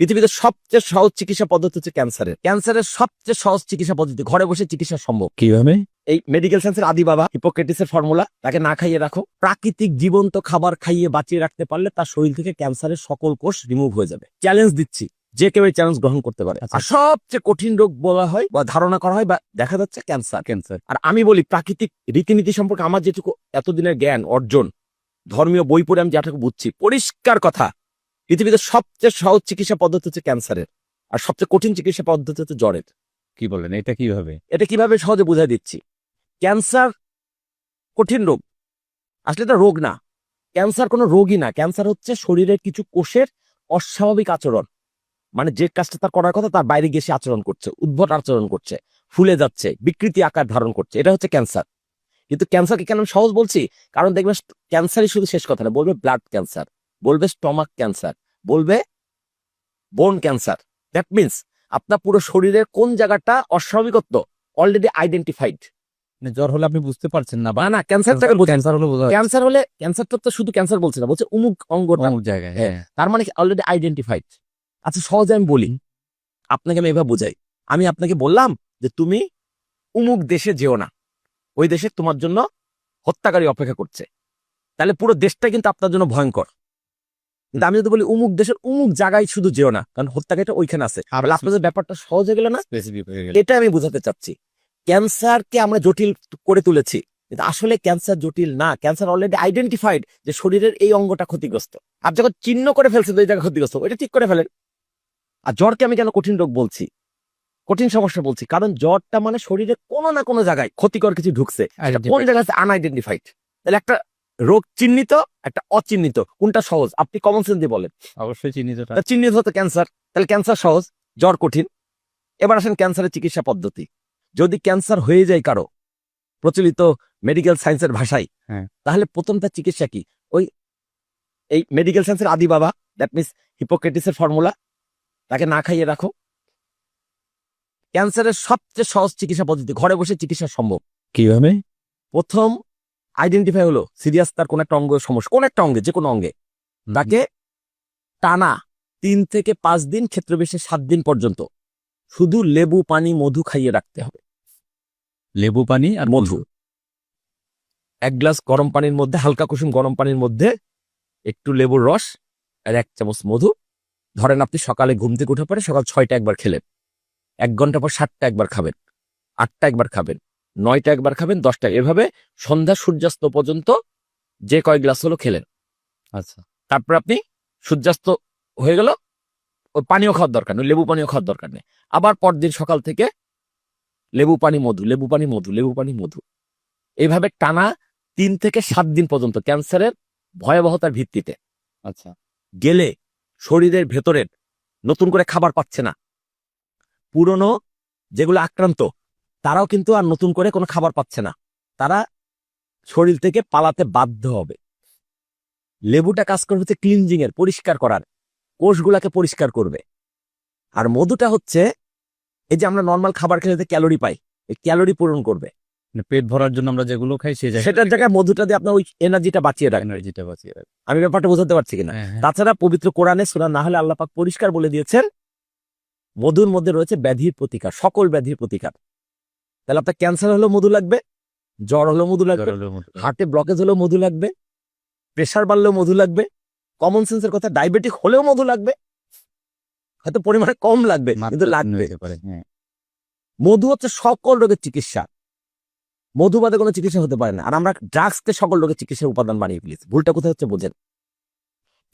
পৃথিবীতে সবচেয়ে সহজ চিকিৎসা পদ্ধতি হচ্ছে ক্যান্সারের সবচেয়ে সহজ চিকিৎসা পদ্ধতি ঘরে বসে চিকিৎসা সম্ভব। কিভাবে? এই মেডিকেল সায়েন্সের আদি বাবা হিপোক্রেটিসের ফর্মুলা, তাকে না খাইয়ে রাখো, প্রাকৃতিক জীবন্ত খাবার খাইয়ে বাঁচিয়ে রাখতে পারলে তার শরীর থেকে ক্যান্সারের সকল কোষ রিমুভ হয়ে যাবে। চ্যালেঞ্জ দিচ্ছি, যে কেউ এই চ্যালেঞ্জ গ্রহণ করতে পারে। আর সবচেয়ে কঠিন রোগ বলা হয় বা ধারণা করা হয় বা দেখা যাচ্ছে ক্যান্সার। আর আমি বলি প্রাকৃতিক রীতিনীতি সম্পর্কে আমার যেটুকু এতদিনের জ্ঞান অর্জন, ধর্মীয় বই পড়ে আমি যেটুকু বুঝছি, পরিষ্কার কথা, পৃথিবীতে সবচেয়ে সহজ চিকিৎসা পদ্ধতি হচ্ছে ক্যান্সারের, আর সবচেয়ে কঠিন চিকিৎসা পদ্ধতি হচ্ছে জ্বরের। কি বলেন, এটা কিভাবে? এটা কিভাবে সহজে বুঝাই দিচ্ছি। ক্যান্সার কঠিন রোগ, আসলে এটা রোগ না। ক্যান্সার কোনো রোগই না। ক্যান্সার হচ্ছে শরীরের কিছু কোষের অস্বাভাবিক আচরণ, মানে যে কাজটা তার করার কথা তার বাইরে গিয়ে সে আচরণ করছে, উদ্ভট আচরণ করছে, ফুলে যাচ্ছে, বিকৃতি আকার ধারণ করছে, এটা হচ্ছে ক্যান্সার। কিন্তু ক্যান্সারকে কেন সহজ বলছি, কারণ দেখবেন ক্যান্সারই শুধু শেষ কথা না, বলবে ব্লাড ক্যান্সার, বলবে স্টমাক ক্যান্সার, বলবে বোন ক্যান্সার। দ্যাট মিনস আপনার পুরো শরীরের কোন জায়গাটা অস্বাভাবিকত্ব অলরেডি আইডেন্টিফাইড। জ্বর হলে আপনি বুঝতে পারছেন না, না ক্যান্সারটাকে ক্যান্সার হলে বোঝা ক্যান্সারটা তো শুধু ক্যান্সার বলছে না, বলছে অমুক অঙ্গটা, অমুক জায়গায়। হ্যাঁ, তার মানে অলরেডি আইডেন্টিফাইড। আচ্ছা সহজে আমি বলি, আপনাকে আমি এভাবে বুঝাই। আমি আপনাকে বললাম যে তুমি অমুক দেশে যেও না, ওই দেশে তোমার জন্য হত্যাকারী অপেক্ষা করছে, তাহলে পুরো দেশটা কিন্তু আপনার জন্য ভয়ঙ্কর। কিন্তু আমি যদি বলি অমুক দেশের অমুক জায়গায় শুধু যেও না, কারণ হত্যাকারীটা ওইখানে আছে, আপনাদের ব্যাপারটা সহজ হয়ে গেল না? স্পেসিফিক হয়ে গেল। এটা আমি বোঝাতে চাচ্ছি। ক্যান্সারকে আমরা জটিল করে তুলেছি, কিন্তু আসলে ক্যান্সার জটিল না। ক্যান্সার অলরেডি আইডেন্টিফাইড যে শরীরের এই অঙ্গটা ক্ষতিগ্রস্ত, আর যখন চিহ্ন করে ফেলছে ওই জায়গা ক্ষতিগ্রস্ত, ওইটা ঠিক করে ফেলেন। আর জ্বরকে আমি কেন কঠিন রোগ বলছি, কঠিন সমস্যা বলছি, কারণ জ্বরটা মানে শরীরে কোনো না কোনো জায়গায় ক্ষতিকর কিছু ঢুকছে, কোন জায়গায় আনআইডেন্টিফাইড। তাহলে একটা রোগ চিহ্নিত, একটা অচিহ্নিত, কোনটা সহজ? আপনি কমন সেন্স দিয়ে বলেন। অবশ্যই চিহ্নিতটা। চিহ্নিত হতো ক্যান্সার, তাহলে ক্যান্সার সহজ, জ্বর কঠিন। এবার আসেন ক্যান্সারের চিকিৎসা পদ্ধতি। যদি ক্যান্সার হয়ে যায় কারো, প্রচলিত মেডিকেল সায়েন্সের ভাষায়, হ্যাঁ, তাহলে প্রথমটা চিকিৎসা কি? ওই এই মেডিকেল সায়েন্সের আদি বাবা, দ্যাট মিনস হিপোক্রেটিসের ফর্মুলা, তাকে না খাইয়ে রাখো। ক্যান্সারের সবচেয়ে সহজ চিকিৎসা পদ্ধতি ঘরে বসে চিকিৎসা সম্ভব। কিভাবে? প্রথম আইডেন্টিফাই হলো সিরিয়াস তার কোন একটা অঙ্গ সমস্যা, কোন একটা অঙ্গে, যে কোনো অঙ্গে, তাকে টানা 3 থেকে 5 দিন, ক্ষেত্র বিশেষে 7 দিন পর্যন্ত শুধু লেবু পানি মধু খাইয়ে রাখতে হবে। লেবু পানি আর মধু, 1 গ্লাস গরম পানির মধ্যে, হালকা কুসুম গরম পানির মধ্যে একটু লেবুর রস আর 1 চামচ মধু। ধরেন আপনি সকালে ঘুম থেকে উঠে পরে সকাল 6টা একবার খেলেন, 1 ঘন্টা পর 7টা একবার খাবেন, 8টা একবার খাবেন, 9টা একবার খাবেন, 10টা, এভাবে সন্ধ্যা সূর্যাস্ত পর্যন্ত যে কয় গ্লাস হলো খেলেন। আচ্ছা, তারপর আপনি সূর্যাস্ত হয়ে গেল, ওই পানিও খাওয়ার দরকার নেই, লেবু পানিও খাওয়ার দরকার নেই। আবার পরদিন সকাল থেকে লেবু পানি মধু, লেবু পানি মধু, লেবু পানি মধু, এইভাবে টানা 3 থেকে 7 দিন পর্যন্ত ক্যান্সারের ভয়াবহতার ভিত্তিতে। আচ্ছা, গেলে শরীরের ভেতরের নতুন করে খাবার পাচ্ছে না, পুরনো যেগুলো আক্রান্ত তারাও কিন্তু আর নতুন করে কোনো খাবার পাচ্ছে না, তারা শরীর থেকে পালাতে বাধ্য হবে। লেবুটা কাজ করবে হচ্ছে ক্লিনজিং এর, পরিষ্কার করার, কোষগুলাকে পরিষ্কার করবে। আর মধুটা হচ্ছে এই যে আমরা নর্মাল খাবার খেলে ক্যালোরি পাই, এই ক্যালোরি পূরণ করবে। মানে পেট ভরার জন্য আমরা যেগুলো খাই সেই সেটার জায়গায় মধুটা দিয়ে আপনার ওই এনার্জিটা বাঁচিয়ে রাখেন। এনার্জিটা বাঁচিয়ে রাখে। আমি ব্যাপারটা বোঝাতে পারছি কিনা? হ্যাঁ, হ্যাঁ। তাছাড়া পবিত্র কোরআনে সূরা নাহলে আল্লাহ পাক পরিষ্কার বলে দিয়েছেন মধুর মধ্যে রয়েছে ব্যাধির প্রতিকার, সকল ব্যাধির প্রতিকার। তাহলে আপনার ক্যান্সার হলেও মধু লাগবে, জ্বর হলেও মধু লাগবে, হার্টে ব্লকেজ হলেও মধু লাগবে, প্রেশার বাড়লেও মধু লাগবে, কমন সেন্সের কথা ডায়াবেটিক হলেও মধু লাগবে, হয়তো পরিমাণে কম লাগবে কিন্তু লাগবে। মধু হচ্ছে সকল রোগের চিকিৎসা, মধু বাদে কোনো চিকিৎসা হতে পারে না। আর আমরা ড্রাগসকে সকল রোগের চিকিৎসার উপাদান বানিয়ে ফেলেছি। ভুলটা কোথায় হচ্ছে বোঝেন।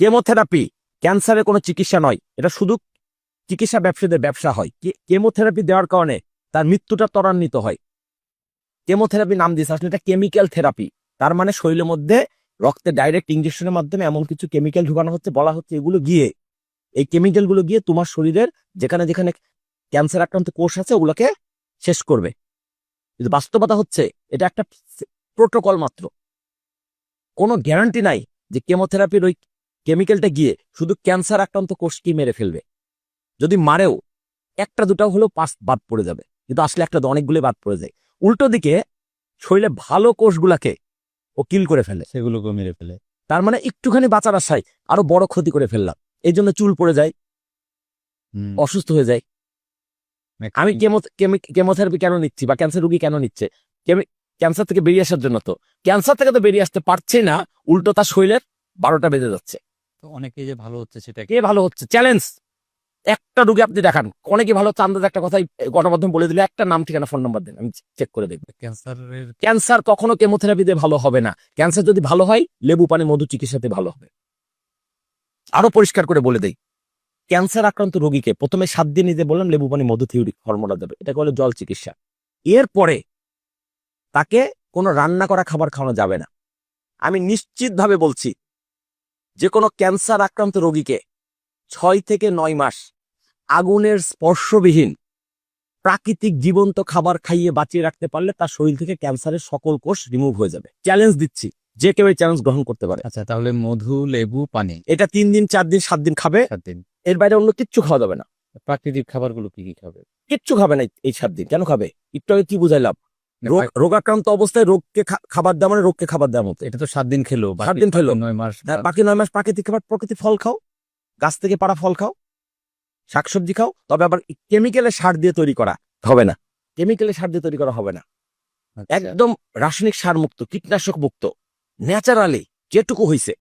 কেমোথেরাপি ক্যান্সারের কোনো চিকিৎসা নয়, এটা শুধু চিকিৎসা ব্যবসায়ীদের ব্যবসা হয়। কেমোথেরাপি দেওয়ার কারণে তার মৃত্যুটা ত্বরান্বিত হয়। কেমোথেরাপি নাম দিয়েছে, আসলে এটা কেমিক্যাল থেরাপি। তার মানে শরীরের মধ্যে রক্তে ডাইরেক্ট ইনজেকশনের মাধ্যমে এমন কিছু কেমিক্যাল ঢুকানো হচ্ছে, বলা হচ্ছে এগুলো গিয়ে, এই কেমিক্যালগুলো গিয়ে তোমার শরীরের যেখানে যেখানে ক্যান্সার আক্রান্ত কোষ আছে ওগুলোকে শেষ করবে। কিন্তু বাস্তবতা হচ্ছে এটা একটা প্রোটোকল মাত্র, কোনো গ্যারান্টি নাই যে কেমোথেরাপির ওই কেমিক্যালটা গিয়ে শুধু ক্যান্সার আক্রান্ত কোষকে মেরে ফেলবে। যদি মারেও 1-2 হলেও বাদ পড়ে যাবে, কিন্তু আসলে অনেকগুলো বাদ পড়ে যায়। উল্টো দিকে শরীরে ভালো কোষগুলাকে ও কিল করে ফেলে, সেগুলোকে মেরে ফেলে। তার মানে একটুখানি বাঁচার আশায় আরো বড় ক্ষতি করে ফেললাম। এই জন্য চুল পড়ে যায়, হুম। অসুস্থ হয়ে যায়। আমি কেমোথেরাপি কেন নিচ্ছি বা ক্যান্সার রোগী কেন নিচ্ছে? ক্যান্সার থেকে বেরিয়ে আসার জন্য। তো ক্যান্সার থেকে তো বেরিয়ে আসতে পারছে না, উল্টো তার শরীরের 12টা বেজে যাচ্ছে। তো অনেকেই যে ভালো হচ্ছে সেটা কে ভালো হচ্ছে? চ্যালেঞ্জ। একটা রোগী আপনি দেখান, অনেকে ভালো হচ্ছে, আন্দাজ একটা কথাই গণমাধ্যম বলে দিলে, একটা নাম, ঠিকানা, ফোন নাম্বার দেন, আমি চেক করে দেখব। ক্যান্সারের ক্যান্সার কখনো কেমোথেরাপি দিয়ে ভালো হবে না। ক্যান্সার যদি ভালো হয়, লেবু পানি মধু চিকিৎসাতে ভালো হবে। আরো পরিষ্কার করে বলে দেই, ক্যান্সার আক্রান্ত রোগীকে প্রথমে 7 দিন নিতে বললাম লেবু পানি মধু থিওরি ফর্মুলা দেবে, এটাকে বলে জল চিকিৎসা। এরপরে তাকে কোনো রান্না করা খাবার খাওয়ানো যাবে না। আমি নিশ্চিতভাবে বলছি, যে কোনো ক্যান্সার আক্রান্ত রোগীকে 6 থেকে 9 মাস আগুনের স্পর্শবিহীন প্রাকৃতিক জীবন্ত খাবার খাইয়ে বাঁচিয়ে রাখতে পারলে তার শরীর থেকে ক্যান্সারের সকল কোষ রিমুভ হয়ে যাবে। চ্যালেঞ্জ দিচ্ছি, যে কেউ এই চ্যালেঞ্জ গ্রহণ করতে পারে। আচ্ছা, তাহলে মধু, লেবু, পানি এটা 3 দিন 4 দিন 7 দিন খাবে, 7 দিন। এর বাইরে অন্য কিচ্ছু খাওয়া যাবে না। প্রাকৃতিক খাবারগুলো কি কি খাবে? কিচ্ছু খাবে না এই 7 দিন। কেন খাবে? একটু আগে কি বুঝাইলাম, রোগাক্রান্ত অবস্থায় রোগকে খাবার দেওয়া মানে রোগকে খাবার দেওয়ার মতো। এটা তো 7 দিন খেলো, 7 দিন খেলো, 9 মাস। বাকি 9 মাস প্রাকৃতিক খাবার, প্রকৃতি ফল খাও, গাছ থেকে পাড়া ফল খাও, শাকসবজি খাও। তবে আবার কেমিক্যালের সার দিয়ে তৈরি করা হবে না। কেমিক্যালের সার দিয়ে তৈরি করা হবে না। আচ্ছা। একদম রাসায়নিক সার মুক্ত, কীটনাশক মুক্ত, ন্যাচারালি যেটুকু হইছে